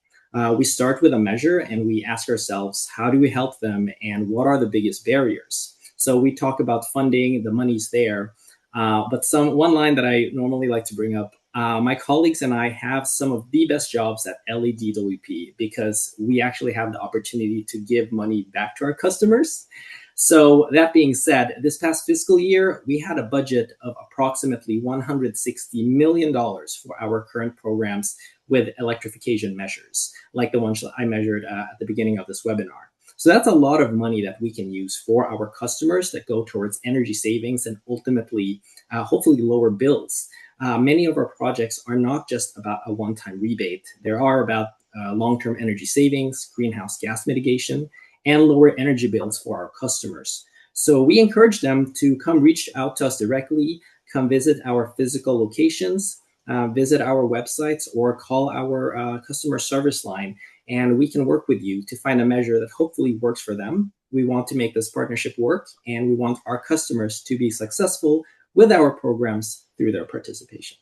We start with a measure and we ask ourselves, how do we help them and what are the biggest barriers? So we talk about funding, the money's there. But one line that I normally like to bring up, my colleagues and I have some of the best jobs at LADWP because we actually have the opportunity to give money back to our customers. So that being said, this past fiscal year, we had a budget of approximately $160 million for our current programs with electrification measures, like the ones that I measured at the beginning of this webinar. So that's a lot of money that we can use for our customers that go towards energy savings and ultimately, hopefully lower bills. Many of our projects are not just about a one-time rebate. There are about long-term energy savings, greenhouse gas mitigation, and lower energy bills for our customers. So we encourage them to come reach out to us directly, come visit our physical locations, visit our websites, or call our customer service line, and we can work with you to find a measure that hopefully works for them. We want to make this partnership work, and we want our customers to be successful with our programs through their participation.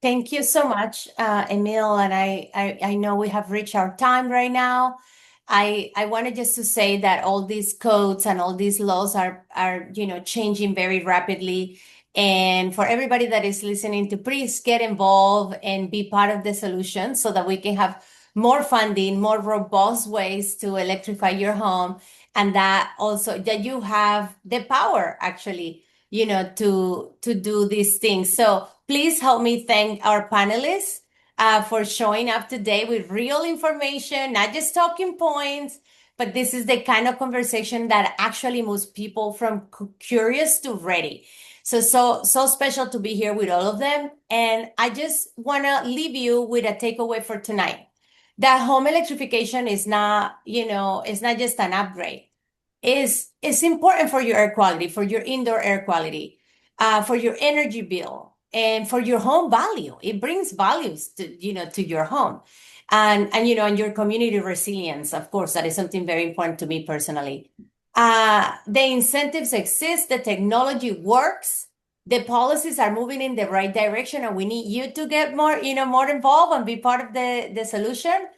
Thank you so much, Emil. And I know we have reached our time right now. I wanted just to say that all these codes and all these laws are changing very rapidly. And for everybody that is listening, to please get involved and be part of the solution so that we can have more funding, more robust ways to electrify your home, and that also that you have the power actually, to do these things. So please help me thank our panelists for showing up today with real information, not just talking points, but this is the kind of conversation that actually moves people from curious to ready. So special to be here with all of them. And I just want to leave you with a takeaway for tonight. That home electrification is not, it's not just an upgrade. It's important for your air quality, for your indoor air quality, for your energy bill, and for your home value. It brings values to your home, and your community resilience. Of course, that is something very important to me personally. The incentives exist, the technology works, the policies are moving in the right direction, and we need you to get more, more involved and be part of the solution.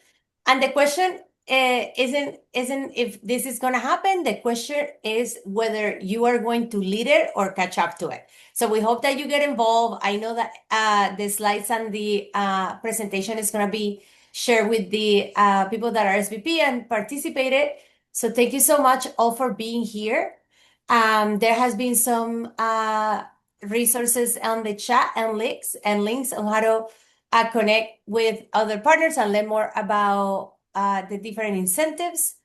And the question isn't if this is going to happen. The question is whether you are going to lead it or catch up to it. So we hope that you get involved. I know that the slides and the presentation is going to be shared with the people that are SVP and participated. So thank you so much all for being here. There has been some resources on the chat and links on how to connect with other partners and learn more about the different incentives.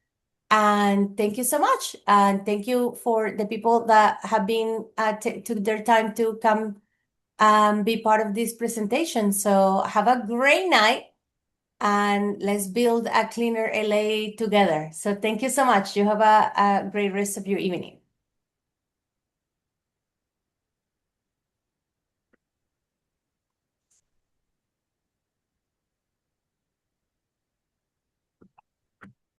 And thank you so much. And thank you for the people that have been took their time to come be part of this presentation. So have a great night and let's build a cleaner LA together. So thank you so much. You have a great rest of your evening.